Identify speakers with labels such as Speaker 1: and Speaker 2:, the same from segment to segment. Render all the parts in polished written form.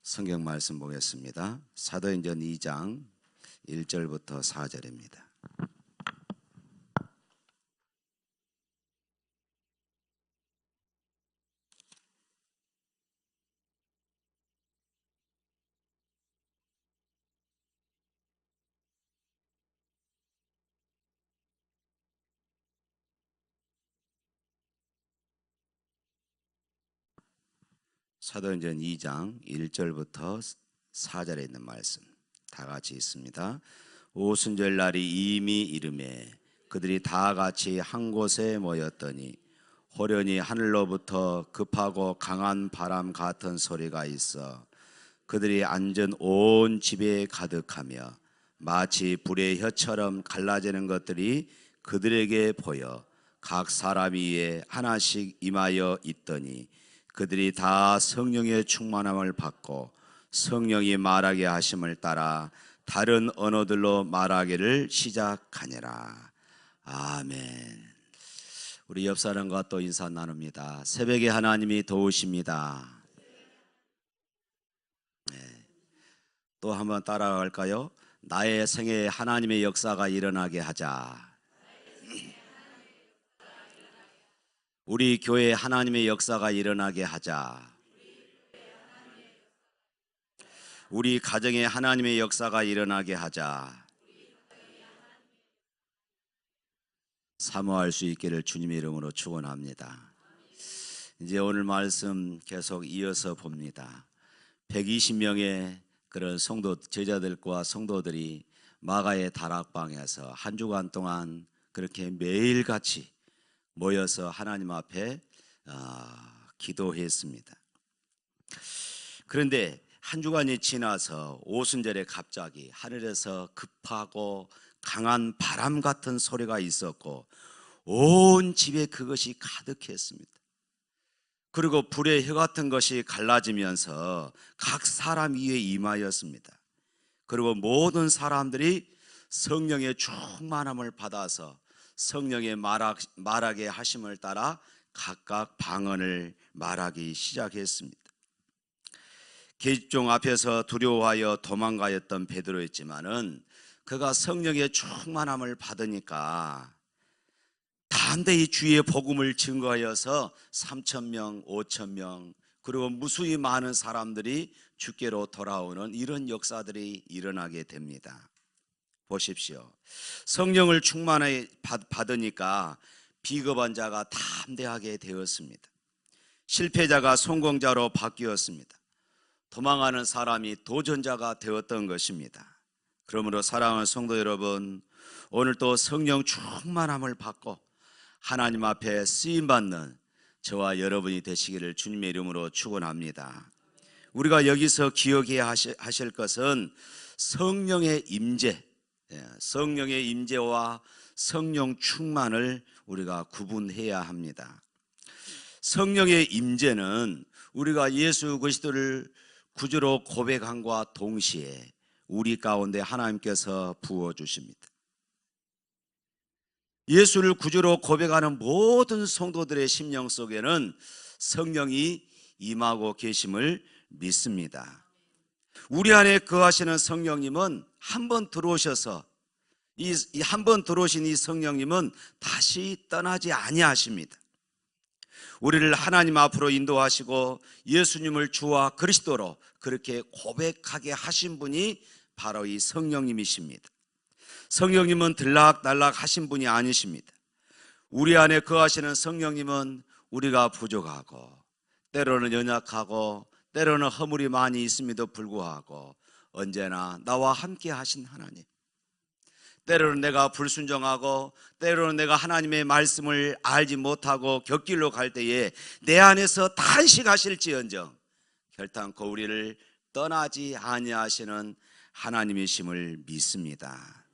Speaker 1: 성경 말씀 보겠습니다. 사도행전 2장 1절부터 4절입니다. 사도행전 2장 1절부터 4절에 있는 말씀 다 같이 있습니다. 오순절 날이 이미 이르매 그들이 다 같이 한 곳에 모였더니 호련히 하늘로부터 급하고 강한 바람 같은 소리가 있어 그들이 앉은 온 집에 가득하며 마치 불의 혀처럼 갈라지는 것들이 그들에게 보여 각 사람 위에 하나씩 임하여 있더니 그들이 다 성령의 충만함을 받고 성령이 말하게 하심을 따라 다른 언어들로 말하기를 시작하니라. 아멘. 우리 옆 사람과 또 인사 나눕니다. 새벽에 하나님이 도우십니다. 네. 또 한번 따라갈까요? 나의 생애에 하나님의 역사가 일어나게 하자. 우리 교회에 하나님의 역사가 일어나게 하자. 우리 가정에 하나님의 역사가 일어나게 하자. 사모할 수 있기를 주님의 이름으로 축원합니다. 이제 오늘 말씀 계속 이어서 봅니다. 120명의 그런 성도 제자들과 성도들이 마가의 다락방에서 한 주간 동안 그렇게 매일같이 모여서 하나님 앞에 기도했습니다. 그런데 한 주간이 지나서 오순절에 갑자기 하늘에서 급하고 강한 바람 같은 소리가 있었고 온 집에 그것이 가득했습니다. 그리고 불의 혀 같은 것이 갈라지면서 각 사람 위에 임하였습니다. 그리고 모든 사람들이 성령의 충만함을 받아서 성령의 말하게 하심을 따라 각각 방언을 말하기 시작했습니다. 계집종 앞에서 두려워하여 도망가였던 베드로였지만은 그가 성령의 충만함을 받으니까 담대히 주의 복음을 증거하여서 3,000명, 5,000명 그리고 무수히 많은 사람들이 주께로 돌아오는 이런 역사들이 일어나게 됩니다. 보십시오. 성령을 충만히 받으니까 비겁한 자가 담대하게 되었습니다. 실패자가 성공자로 바뀌었습니다. 도망하는 사람이 도전자가 되었던 것입니다. 그러므로 사랑하는 성도 여러분, 오늘 또 성령 충만함을 받고 하나님 앞에 쓰임받는 저와 여러분이 되시기를 주님의 이름으로 축원합니다. 우리가 여기서 기억해야 하실 것은 성령의 임재, 성령의 임재와 성령 충만을 우리가 구분해야 합니다. 성령의 임재는 우리가 예수 그리스도를 구주로 고백함과 동시에 우리 가운데 하나님께서 부어주십니다. 예수를 구주로 고백하는 모든 성도들의 심령 속에는 성령이 임하고 계심을 믿습니다. 우리 안에 거하시는 성령님은 한 번 들어오셔서 한 번 들어오신 이 성령님은 다시 떠나지 아니하십니다. 우리를 하나님 앞으로 인도하시고 예수님을 주와 그리스도로 그렇게 고백하게 하신 분이 바로 이 성령님이십니다. 성령님은 들락날락 하신 분이 아니십니다. 우리 안에 거하시는 성령님은 우리가 부족하고 때로는 연약하고 때로는 허물이 많이 있음에도 불구하고 언제나 나와 함께 하신 하나님, 때로는 내가 불순종하고 때로는 내가 하나님의 말씀을 알지 못하고 곁길로 갈 때에 내 안에서 탄식하실지언정 결단코 우리를 떠나지 아니하시는 하나님이심을 믿습니다.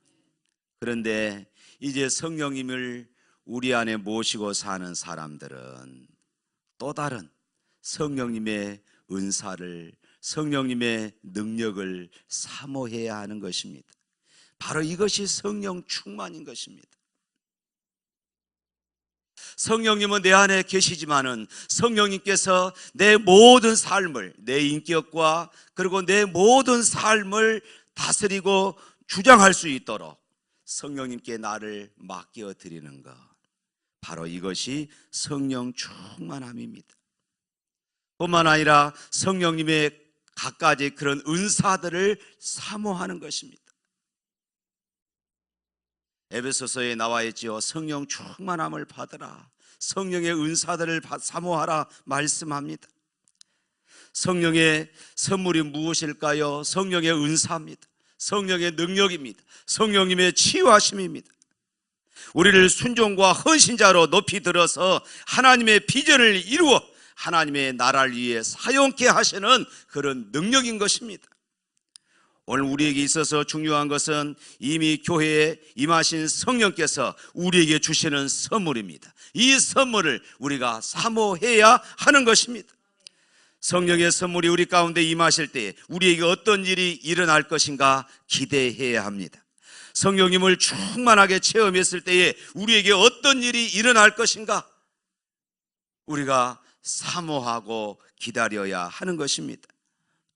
Speaker 1: 그런데 이제 성령님을 우리 안에 모시고 사는 사람들은 또 다른 성령님의 은사를, 성령님의 능력을 사모해야 하는 것입니다. 바로 이것이 성령 충만인 것입니다. 성령님은 내 안에 계시지만은 성령님께서 내 모든 삶을, 내 인격과 그리고 내 모든 삶을 다스리고 주장할 수 있도록 성령님께 나를 맡겨 드리는 것, 바로 이것이 성령 충만함입니다. 뿐만 아니라 성령님의 갖가지 그런 은사들을 사모하는 것입니다. 에베소서에 나와 있지요. 성령 충만함을 받으라, 성령의 은사들을 사모하라 말씀합니다. 성령의 선물이 무엇일까요? 성령의 은사입니다. 성령의 능력입니다. 성령님의 치유하심입니다. 우리를 순종과 헌신자로 높이 들어서 하나님의 비전을 이루어 하나님의 나라를 위해 사용케 하시는 그런 능력인 것입니다. 오늘 우리에게 있어서 중요한 것은 이미 교회에 임하신 성령께서 우리에게 주시는 선물입니다. 이 선물을 우리가 사모해야 하는 것입니다. 성령의 선물이 우리 가운데 임하실 때 우리에게 어떤 일이 일어날 것인가 기대해야 합니다. 성령님을 충만하게 체험했을 때에 우리에게 어떤 일이 일어날 것인가 우리가 사모하고 기다려야 하는 것입니다.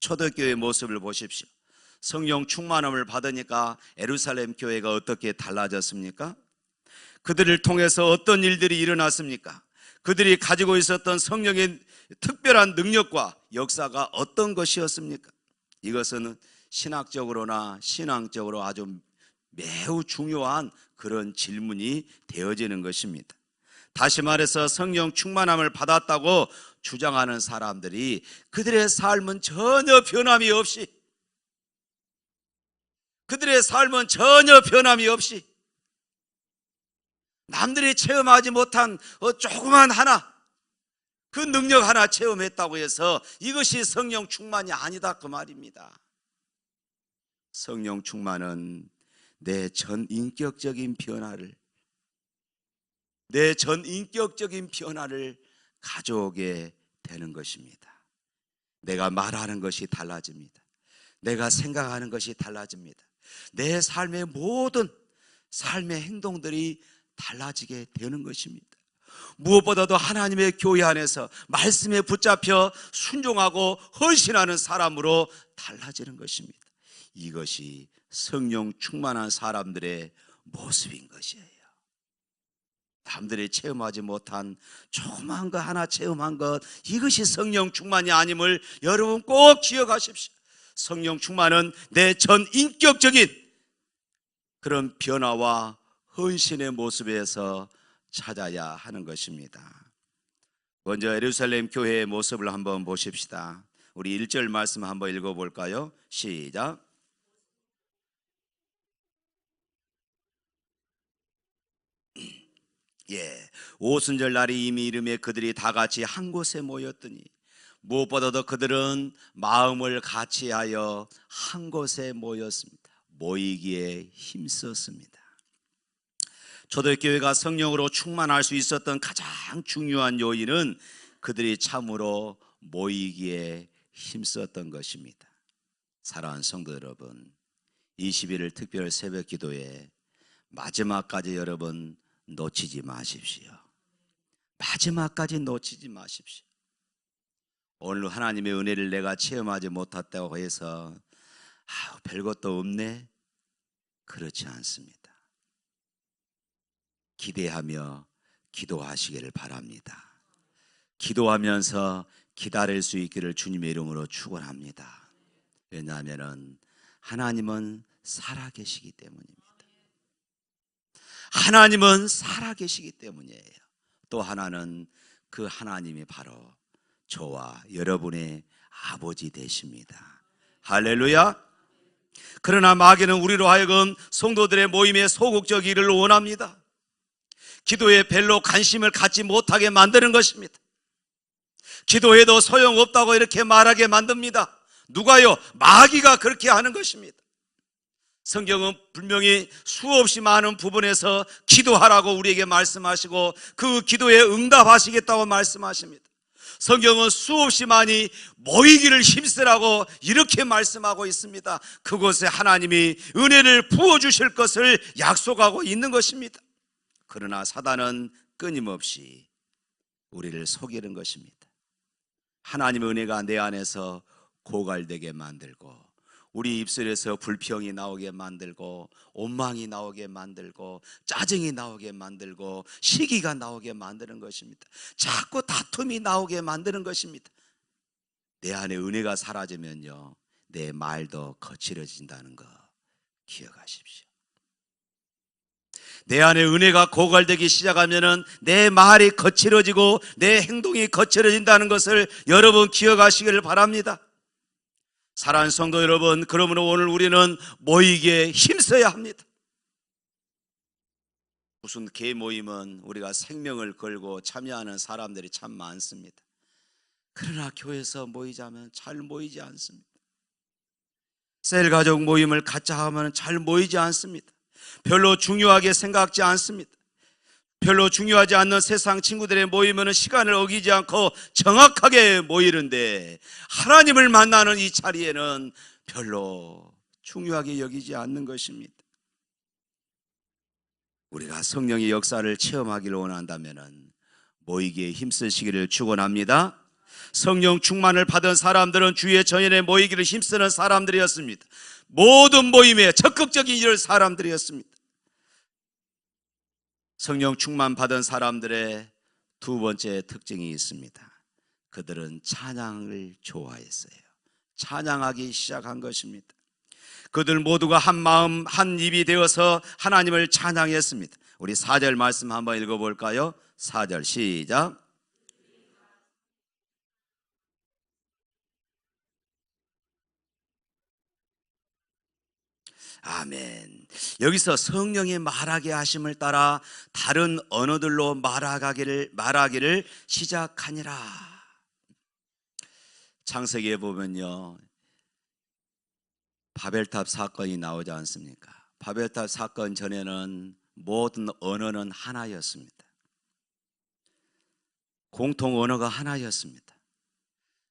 Speaker 1: 초대교회의 모습을 보십시오. 성령 충만함을 받으니까 예루살렘 교회가 어떻게 달라졌습니까? 그들을 통해서 어떤 일들이 일어났습니까? 그들이 가지고 있었던 성령의 특별한 능력과 역사가 어떤 것이었습니까? 이것은 신학적으로나 신앙적으로 아주 매우 중요한 그런 질문이 되어지는 것입니다. 다시 말해서 성령 충만함을 받았다고 주장하는 사람들이 그들의 삶은 전혀 변함이 없이 남들이 체험하지 못한 조그만 하나, 그 능력 하나 체험했다고 해서 이것이 성령 충만이 아니다 그 말입니다. 성령 충만은 내 전 인격적인 변화를 가져오게 되는 것입니다. 내가 말하는 것이 달라집니다. 내가 생각하는 것이 달라집니다. 내 삶의 모든 삶의 행동들이 달라지게 되는 것입니다. 무엇보다도 하나님의 교회 안에서 말씀에 붙잡혀 순종하고 헌신하는 사람으로 달라지는 것입니다. 이것이 성령 충만한 사람들의 모습인 것이에요. 남들이 체험하지 못한 조그만 거 하나 체험한 것, 이것이 성령 충만이 아님을 여러분 꼭 기억하십시오. 성령 충만은 내 전 인격적인 그런 변화와 헌신의 모습에서 찾아야 하는 것입니다. 먼저 예루살렘 교회의 모습을 한번 보십시다. 우리 1절 말씀 한번 읽어볼까요? 시작. 오순절 날이 이미 이름에 그들이 다 같이 한 곳에 모였더니 무엇보다도 그들은 마음을 같이하여 한 곳에 모였습니다. 모이기에 힘썼습니다. 초대교회가 성령으로 충만할 수 있었던 가장 중요한 요인은 그들이 참으로 모이기에 힘썼던 것입니다. 사랑하는 성도 여러분, 21일 특별 새벽 기도에 마지막까지 여러분 놓치지 마십시오. 마지막까지 놓치지 마십시오. 오늘 하나님의 은혜를 내가 체험하지 못했다고 해서 별것도 없네? 그렇지 않습니다. 기대하며 기도하시기를 바랍니다. 기도하면서 기다릴 수 있기를 주님의 이름으로 축원합니다. 왜냐하면 하나님은 살아계시기 때문입니다. 하나님은 살아계시기 때문이에요. 또 하나는 그 하나님이 바로 저와 여러분의 아버지 되십니다. 할렐루야. 그러나 마귀는 우리로 하여금 성도들의 모임에 소극적이기를 원합니다. 기도에 별로 관심을 갖지 못하게 만드는 것입니다. 기도해도 소용없다고 이렇게 말하게 만듭니다. 누가요? 마귀가 그렇게 하는 것입니다. 성경은 분명히 수없이 많은 부분에서 기도하라고 우리에게 말씀하시고 그 기도에 응답하시겠다고 말씀하십니다. 성경은 수없이 많이 모이기를 힘쓰라고 이렇게 말씀하고 있습니다. 그곳에 하나님이 은혜를 부어주실 것을 약속하고 있는 것입니다. 그러나 사단은 끊임없이 우리를 속이는 것입니다. 하나님의 은혜가 내 안에서 고갈되게 만들고, 우리 입술에서 불평이 나오게 만들고, 원망이 나오게 만들고, 짜증이 나오게 만들고, 시기가 나오게 만드는 것입니다. 자꾸 다툼이 나오게 만드는 것입니다. 내 안에 은혜가 사라지면요, 내 말도 거칠어진다는 거 기억하십시오. 내 안에 은혜가 고갈되기 시작하면은 내 말이 거칠어지고 내 행동이 거칠어진다는 것을 여러분 기억하시기를 바랍니다. 사랑하는 성도 여러분, 그러므로 오늘 우리는 모이기에 힘써야 합니다. 무슨 개 모임은 우리가 생명을 걸고 참여하는 사람들이 참 많습니다. 그러나 교회에서 모이자면 잘 모이지 않습니다. 셀 가족 모임을 갖자 하면 잘 모이지 않습니다. 별로 중요하게 생각지 않습니다. 별로 중요하지 않는 세상 친구들의 모이면 시간을 어기지 않고 정확하게 모이는데, 하나님을 만나는 이 자리에는 별로 중요하게 여기지 않는 것입니다. 우리가 성령의 역사를 체험하기를 원한다면 모이기에 힘쓰시기를 축원합니다. 성령 충만을 받은 사람들은 주의 전연에 모이기를 힘쓰는 사람들이었습니다. 모든 모임에 적극적인 이런 사람들이었습니다. 성령 충만 받은 사람들의 두 번째 특징이 있습니다. 그들은 찬양을 좋아했어요. 찬양하기 시작한 것입니다. 그들 모두가 한 마음 한 입이 되어서 하나님을 찬양했습니다. 우리 4절 말씀 한번 읽어볼까요? 4절 시작. 아멘. 여기서 성령의 말하게 하심을 따라 다른 언어들로 말하기를 시작하니라. 창세기에 보면요, 바벨탑 사건이 나오지 않습니까? 바벨탑 사건 전에는 모든 언어는 하나였습니다. 공통 언어가 하나였습니다.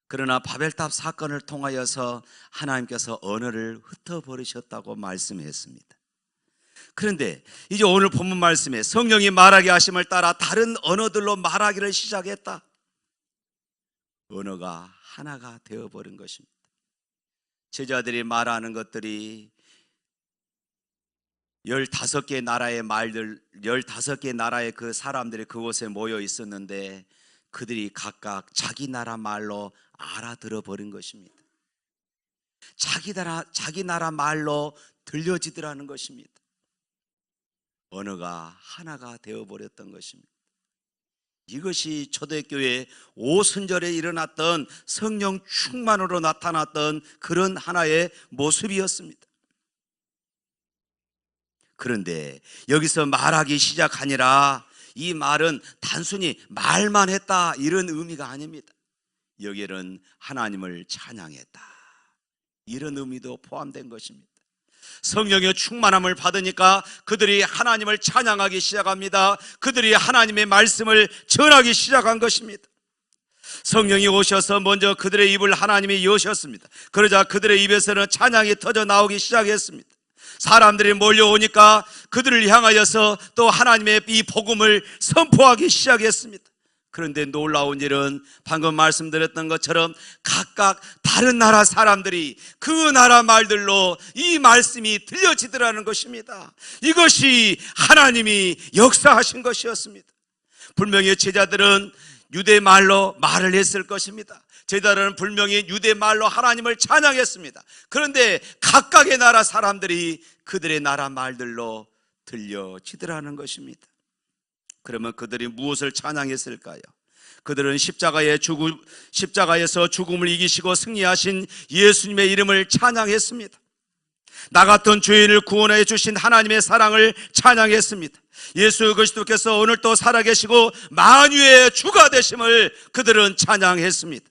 Speaker 1: 그러나 바벨탑 사건을 통하여서 하나님께서 언어를 흩어버리셨다고 말씀했습니다. 그런데 이제 오늘 본문 말씀에 성령이 말하게 하심을 따라 다른 언어들로 말하기를 시작했다. 언어가 하나가 되어버린 것입니다. 제자들이 말하는 것들이 15개 나라의 말들, 15개 나라의 그 사람들이 그곳에 모여 있었는데 그들이 각각 자기 나라 말로 알아들어 버린 것입니다. 자기 나라 말로 들려지더라는 것입니다. 언어가 하나가 되어버렸던 것입니다. 이것이 초대교회 오순절에 일어났던 성령 충만으로 나타났던 그런 하나의 모습이었습니다. 그런데 여기서 말하기 시작하니라, 이 말은 단순히 말만 했다 이런 의미가 아닙니다. 여기에는 하나님을 찬양했다 이런 의미도 포함된 것입니다. 성령의 충만함을 받으니까 그들이 하나님을 찬양하기 시작합니다. 그들이 하나님의 말씀을 전하기 시작한 것입니다. 성령이 오셔서 먼저 그들의 입을 하나님이 여셨습니다. 그러자 그들의 입에서는 찬양이 터져 나오기 시작했습니다. 사람들이 몰려오니까 그들을 향하여서 또 하나님의 이 복음을 선포하기 시작했습니다. 그런데 놀라운 일은 방금 말씀드렸던 것처럼 각각 다른 나라 사람들이 그 나라 말들로 이 말씀이 들려지더라는 것입니다. 이것이 하나님이 역사하신 것이었습니다. 분명히 제자들은 유대말로 말을 했을 것입니다. 제자들은 분명히 유대말로 하나님을 찬양했습니다. 그런데 각각의 나라 사람들이 그들의 나라 말들로 들려지더라는 것입니다. 그러면 그들이 무엇을 찬양했을까요? 그들은 십자가에서 죽음을 이기시고 승리하신 예수님의 이름을 찬양했습니다. 나 같은 죄인을 구원해 주신 하나님의 사랑을 찬양했습니다. 예수 그리스도께서 오늘 또 살아계시고 만유의 주가 되심을 그들은 찬양했습니다.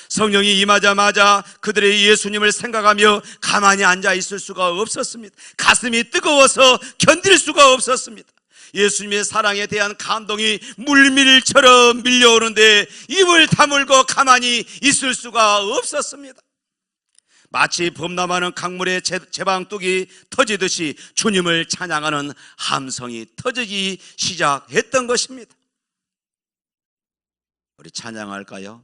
Speaker 1: 성령이 임하자마자 그들의 예수님을 생각하며 가만히 앉아 있을 수가 없었습니다. 가슴이 뜨거워서 견딜 수가 없었습니다. 예수님의 사랑에 대한 감동이 물밀처럼 밀려오는데 입을 다물고 가만히 있을 수가 없었습니다. 마치 범람하는 강물의 제방뚝이 터지듯이 주님을 찬양하는 함성이 터지기 시작했던 것입니다. 우리 찬양할까요?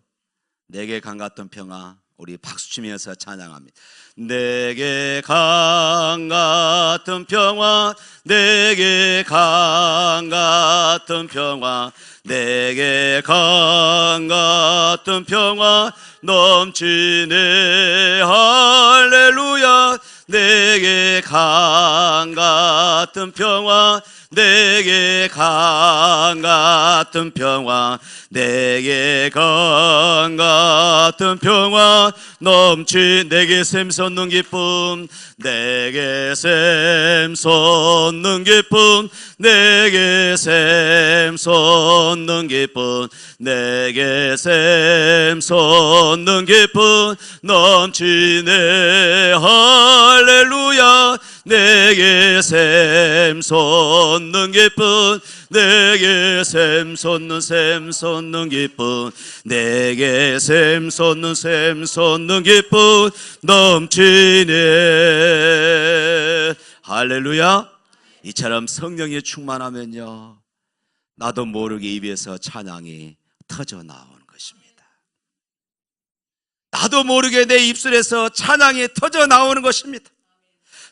Speaker 1: 내게 강 같은 평화, 우리 박수치면서 찬양합니다. 내게 강 같은 평화, 내게 강 같은 평화, 내게 강 같은 평화 넘치네 할렐루야. 내게 강 같은 평화, 내게 강 같은 평화, 내게 강 같은 평화 넘치. 내게 샘솟는 기쁨, 내게 샘솟는 기쁨, 내게 샘솟는 기쁨, 내게 샘솟는 기쁨 넘치네 할렐루야. 내게 샘솟는 기쁨, 내게 샘솟는 기쁨, 내게 샘솟는 기쁨 넘치네 할렐루야. 이처럼 성령이 충만하면요, 나도 모르게 입에서 찬양이 터져 나오는 것입니다. 나도 모르게 내 입술에서 찬양이 터져 나오는 것입니다.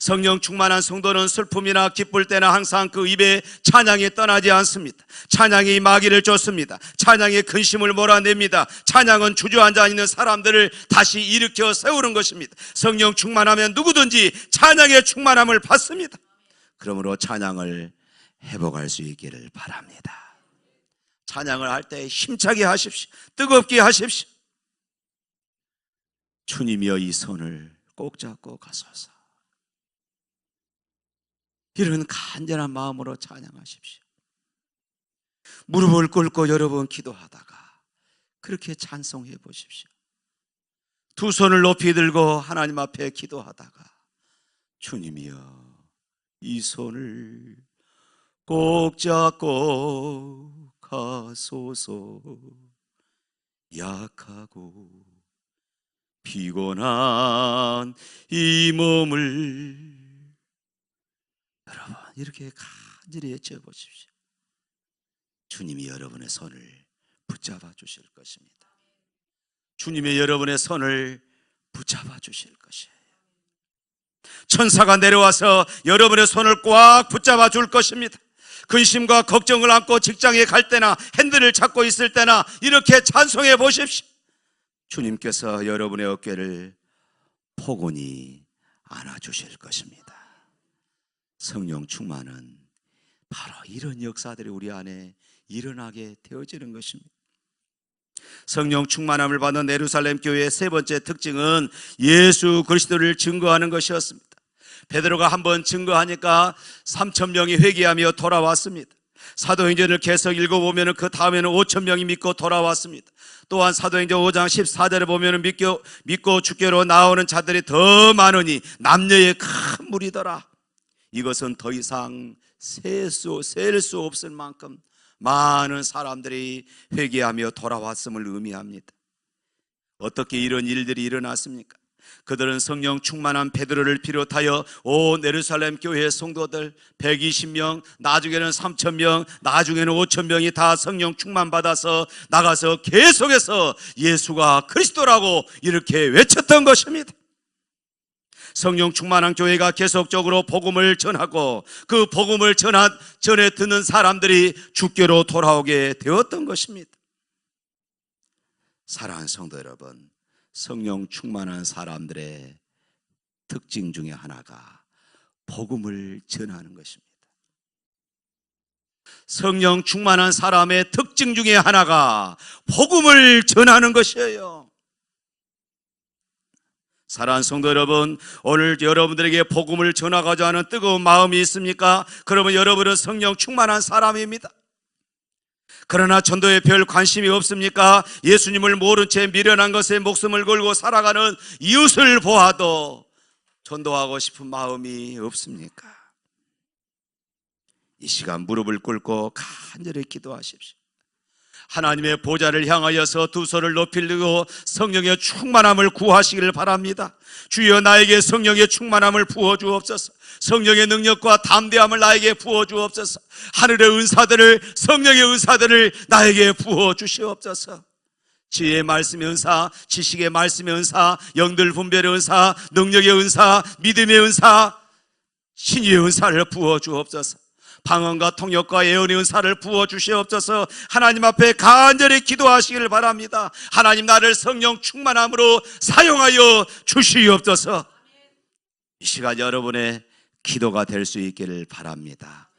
Speaker 1: 성령 충만한 성도는 슬픔이나 기쁠 때나 항상 그 입에 찬양이 떠나지 않습니다. 찬양이 마귀를 쫓습니다. 찬양이 근심을 몰아냅니다. 찬양은 주저앉아 있는 사람들을 다시 일으켜 세우는 것입니다. 성령 충만하면 누구든지 찬양의 충만함을 받습니다. 그러므로 찬양을 회복할 수 있기를 바랍니다. 찬양을 할 때 힘차게 하십시오. 뜨겁게 하십시오. 주님이여 이 손을 꼭 잡고 가소서. 이런 간절한 마음으로 찬양하십시오. 무릎을 꿇고 여러분 기도하다가 그렇게 찬송해 보십시오. 두 손을 높이 들고 하나님 앞에 기도하다가 주님이여 이 손을 꼭 잡고 가소서. 약하고 피곤한 이 몸을 여러분 이렇게 간절히 외쳐보십시오. 주님이 여러분의 손을 붙잡아 주실 것입니다. 주님이 여러분의 손을 붙잡아 주실 것이에요. 천사가 내려와서 여러분의 손을 꽉 붙잡아 줄 것입니다. 근심과 걱정을 안고 직장에 갈 때나 핸들을 잡고 있을 때나 이렇게 찬송해 보십시오. 주님께서 여러분의 어깨를 포근히 안아주실 것입니다. 성령 충만은 바로 이런 역사들이 우리 안에 일어나게 되어지는 것입니다. 성령 충만함을 받는 예루살렘 교회의 세 번째 특징은 예수 그리스도를 증거하는 것이었습니다. 베드로가 한번 증거하니까 3,000명이 회개하며 돌아왔습니다. 사도행전을 계속 읽어보면 그 다음에는 5,000명이 믿고 돌아왔습니다. 또한 사도행전 5장 14절에 보면 믿고 주께로 나오는 자들이 더 많으니 남녀의 큰 무리더라. 이것은 더 이상 셀 수 없을 만큼 많은 사람들이 회개하며 돌아왔음을 의미합니다. 어떻게 이런 일들이 일어났습니까? 그들은 성령 충만한 베드로를 비롯하여 온 예루살렘 교회의 성도들 120명, 나중에는 3,000명, 나중에는 5,000명이 다 성령 충만 받아서 나가서 계속해서 예수가 그리스도라고 이렇게 외쳤던 것입니다. 성령 충만한 교회가 계속적으로 복음을 전하고 그 복음을 전해 듣는 사람들이 주께로 돌아오게 되었던 것입니다. 사랑하는 성도 여러분, 성령 충만한 사람들의 특징 중에 하나가 복음을 전하는 것입니다. 성령 충만한 사람의 특징 중에 하나가 복음을 전하는 것이에요. 사랑하는 성도 여러분, 오늘 여러분들에게 복음을 전하고자 하는 뜨거운 마음이 있습니까? 그러면 여러분은 성령 충만한 사람입니다. 그러나 전도에 별 관심이 없습니까? 예수님을 모른 채 미련한 것에 목숨을 걸고 살아가는 이웃을 보아도 전도하고 싶은 마음이 없습니까? 이 시간 무릎을 꿇고 간절히 기도하십시오. 하나님의 보좌를 향하여서 두 손을 높이 들고 성령의 충만함을 구하시기를 바랍니다. 주여 나에게 성령의 충만함을 부어주옵소서. 성령의 능력과 담대함을 나에게 부어주옵소서. 하늘의 은사들을, 성령의 은사들을 나에게 부어주시옵소서. 지혜의 말씀의 은사, 지식의 말씀의 은사, 영들 분별의 은사, 능력의 은사, 믿음의 은사, 신의의 은사를 부어주옵소서. 방언과 통역과 예언의 은사를 부어주시옵소서. 하나님 앞에 간절히 기도하시기를 바랍니다. 하나님, 나를 성령 충만함으로 사용하여 주시옵소서. 이 시간 여러분의 기도가 될 수 있기를 바랍니다.